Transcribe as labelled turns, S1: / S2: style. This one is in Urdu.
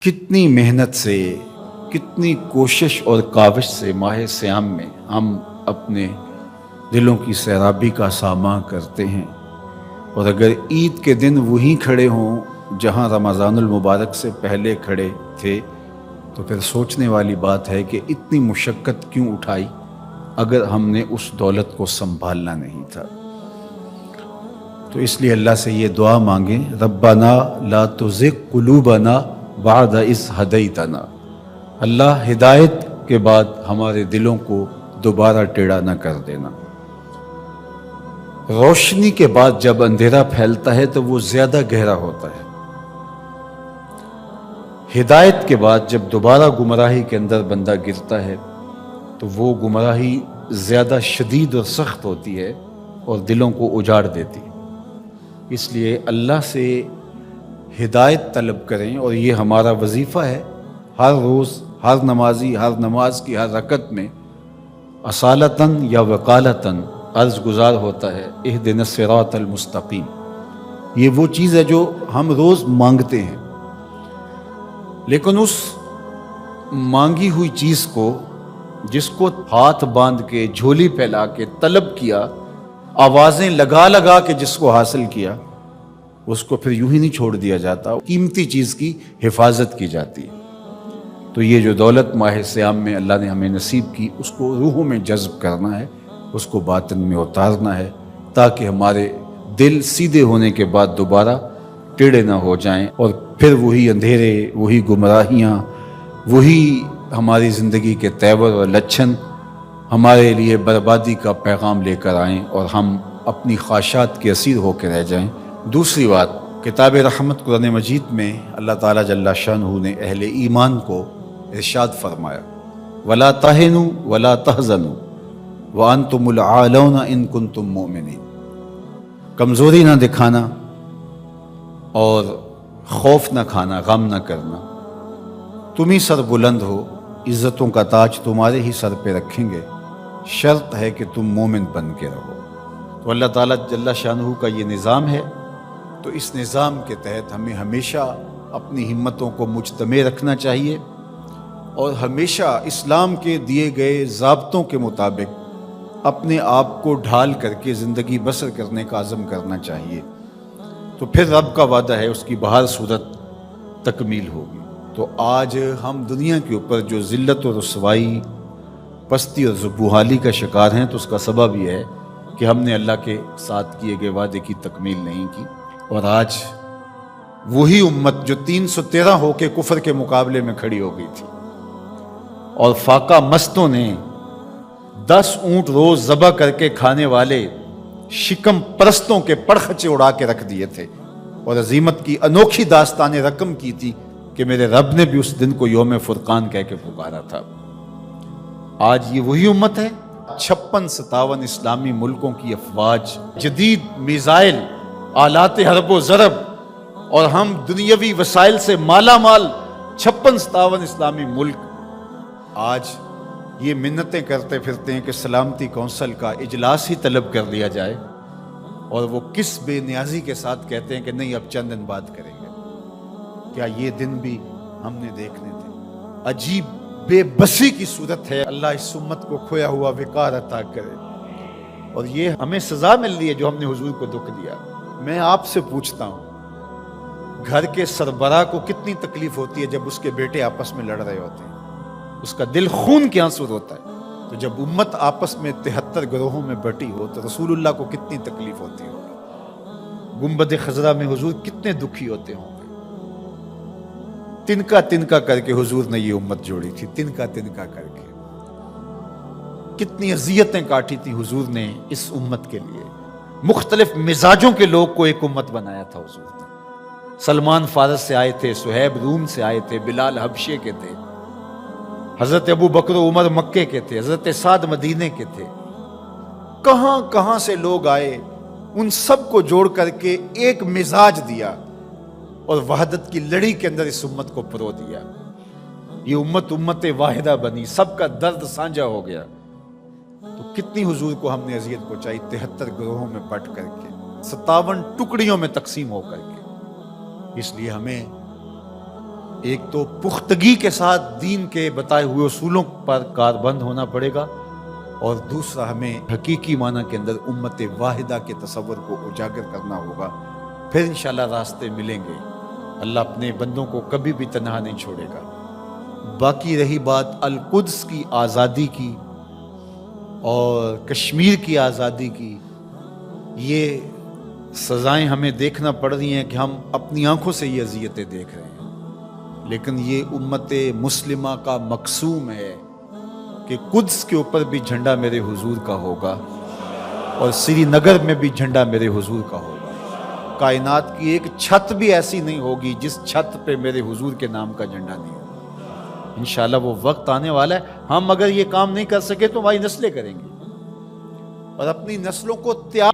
S1: کتنی محنت سے، کتنی کوشش اور کاوش سے ماہ سیام میں ہم اپنے دلوں کی سیرابی کا ساماں کرتے ہیں، اور اگر عید کے دن وہیں کھڑے ہوں جہاں رمضان المبارک سے پہلے کھڑے تھے تو پھر سوچنے والی بات ہے کہ اتنی مشقت کیوں اٹھائی اگر ہم نے اس دولت کو سنبھالنا نہیں تھا۔ تو اس لیے اللہ سے یہ دعا مانگیں، ربنا لا تزغ قلوبنا بعد اذ ہدیتنا، اللہ ہدایت کے بعد ہمارے دلوں کو دوبارہ ٹیڑھا نہ کر دینا۔ روشنی کے بعد جب اندھیرا پھیلتا ہے تو وہ زیادہ گہرا ہوتا ہے، ہدایت کے بعد جب دوبارہ گمراہی کے اندر بندہ گرتا ہے تو وہ گمراہی زیادہ شدید اور سخت ہوتی ہے اور دلوں کو اجاڑ دیتی ہے۔ اس لیے اللہ سے ہدایت طلب کریں، اور یہ ہمارا وظیفہ ہے۔ ہر روز ہر نمازی ہر نماز کی ہر رکعت میں اصالتاً یا وقالتاً عرض گزار ہوتا ہے، اہدنا الصراط المستقیم۔ یہ وہ چیز ہے جو ہم روز مانگتے ہیں، لیکن اس مانگی ہوئی چیز کو، جس کو ہاتھ باندھ کے جھولی پھیلا کے طلب کیا، آوازیں لگا لگا کے جس کو حاصل کیا، اس کو پھر یوں ہی نہیں چھوڑ دیا جاتا، قیمتی چیز کی حفاظت کی جاتی ہے۔ تو یہ جو دولت ماہ سیام میں اللہ نے ہمیں نصیب کی، اس کو روحوں میں جذب کرنا ہے، اس کو باطن میں اتارنا ہے، تاکہ ہمارے دل سیدھے ہونے کے بعد دوبارہ ٹیڑھے نہ ہو جائیں، اور پھر وہی اندھیرے، وہی گمراہیاں، وہی ہماری زندگی کے تیور اور لچھن ہمارے لیے بربادی کا پیغام لے کر آئیں، اور ہم اپنی خواہشات کے اسیر ہو کے رہ جائیں۔ دوسری بات، کتاب رحمت قرآن مجید میں اللہ تعالیٰ جل شانہ نے اہل ایمان کو ارشاد فرمایا، وَلَا تَهِنُوا وَلَا تَحْزَنُوا وَأَنْتُمُ الْأَعْلَوْنَ إِن كُنتُم مُؤْمِنِينَ، کمزوری نہ دکھانا اور خوف نہ کھانا، غم نہ کرنا، تم ہی سر بلند ہو، عزتوں کا تاج تمہارے ہی سر پہ رکھیں گے، شرط ہے کہ تم مومن بن کے رہو۔ تو اللہ تعالیٰ جل شانہ کا یہ نظام ہے، تو اس نظام کے تحت ہمیں ہمیشہ اپنی ہمتوں کو مجتمع رکھنا چاہیے، اور ہمیشہ اسلام کے دیے گئے ضابطوں کے مطابق اپنے آپ کو ڈھال کر کے زندگی بسر کرنے کا عزم کرنا چاہیے، تو پھر رب کا وعدہ ہے اس کی بہر صورت تکمیل ہوگی۔ تو آج ہم دنیا کے اوپر جو ذلت و رسوائی، پستی اور ذبحالی کا شکار ہیں، تو اس کا سبب یہ ہے کہ ہم نے اللہ کے ساتھ کیے گئے وعدے کی تکمیل نہیں کی، اور آج وہی امت جو 313 ہو کے کفر کے مقابلے میں کھڑی ہو گئی تھی، اور فاقہ مستوں نے 10 اونٹ روز ذبح کر کے کھانے والے شکم پرستوں کے پرخچے اڑا کے رکھ دیے تھے، اور عظیمت کی انوکھی داستان رقم کی تھی کہ میرے رب نے بھی اس دن کو یوم فرقان کہہ کے پکارا تھا۔ آج یہ وہی امت ہے، 56-57 اسلامی ملکوں کی افواج، جدید میزائل، آلات حرب و ضرب، اور ہم دنیاوی وسائل سے مالا مال 56-57 اسلامی ملک آج یہ منتیں کرتے پھرتے ہیں کہ سلامتی کونسل کا اجلاس ہی طلب کر لیا جائے، اور وہ کس بے نیازی کے ساتھ کہتے ہیں کہ نہیں اب چند دن بعد کریں گے۔ کیا یہ دن بھی ہم نے دیکھنے تھے؟ عجیب بے بسی کی صورت ہے۔ اللہ اس امت کو کھویا ہوا وقار عطا کرے، اور یہ ہمیں سزا مل رہی ہے جو ہم نے حضور کو دکھ دیا۔ میں آپ سے پوچھتا ہوں، گھر کے سربراہ کو کتنی تکلیف ہوتی ہے جب اس کے بیٹے آپس میں لڑ رہے ہوتے ہیں؟ اس کا دل خون کے آنسو ہوتا ہے۔ تو جب امت آپس میں 73 گروہوں میں بٹی ہو تو رسول اللہ کو کتنی تکلیف ہوتی ہوگی؟ گنبد خضرا میں حضور کتنے دکھی ہوتے ہوں گے۔ تنکا تنکا کر کے حضور نے یہ امت جوڑی تھی، تنکا تنکا کر کے کتنی اذیتیں کاٹی تھی حضور نے اس امت کے لیے۔ مختلف مزاجوں کے لوگ کو ایک امت بنایا تھا حضور نے۔ سلمان فارس سے آئے تھے، سہیب روم سے آئے تھے، بلال حبشے کے تھے، حضرت ابو بکر و عمر مکے کے تھے، حضرت سعد مدینے کے تھے، کہاں کہاں سے لوگ آئے، ان سب کو جوڑ کر کے ایک مزاج دیا، اور وحدت کی لڑی کے اندر اس امت کو پرو دیا۔ یہ امت واحدہ بنی، سب کا درد سانجھا ہو گیا۔ تو کتنی حضور کو ہم نے اذیت پہنچائی، 73 گروہوں میں بٹ کر کے، 57 ٹکڑیوں میں تقسیم ہو کر کے۔ اس لیے ہمیں ایک تو پختگی کے ساتھ دین کے بتائے ہوئے اصولوں پر کاربند ہونا پڑے گا، اور دوسرا ہمیں حقیقی معنی کے اندر امت واحدہ کے تصور کو اجاگر کرنا ہوگا، پھر انشاءاللہ راستے ملیں گے۔ اللہ اپنے بندوں کو کبھی بھی تنہا نہیں چھوڑے گا۔ باقی رہی بات القدس کی آزادی کی اور کشمیر کی آزادی کی، یہ سزائیں ہمیں دیکھنا پڑ رہی ہیں کہ ہم اپنی آنکھوں سے یہ اذیتیں دیکھ رہے ہیں، لیکن یہ امت مسلمہ کا مقسوم ہے کہ قدس کے اوپر بھی جھنڈا میرے حضور کا ہوگا اور سری نگر میں بھی جھنڈا میرے حضور کا ہوگا۔ کائنات کی ایک چھت بھی ایسی نہیں ہوگی جس چھت پہ میرے حضور کے نام کا جھنڈا نہیں ہوگا۔ انشاءاللہ وہ وقت آنے والا ہے، ہم اگر یہ کام نہیں کر سکے تو ہماری نسلیں کریں گی، اور اپنی نسلوں کو تیار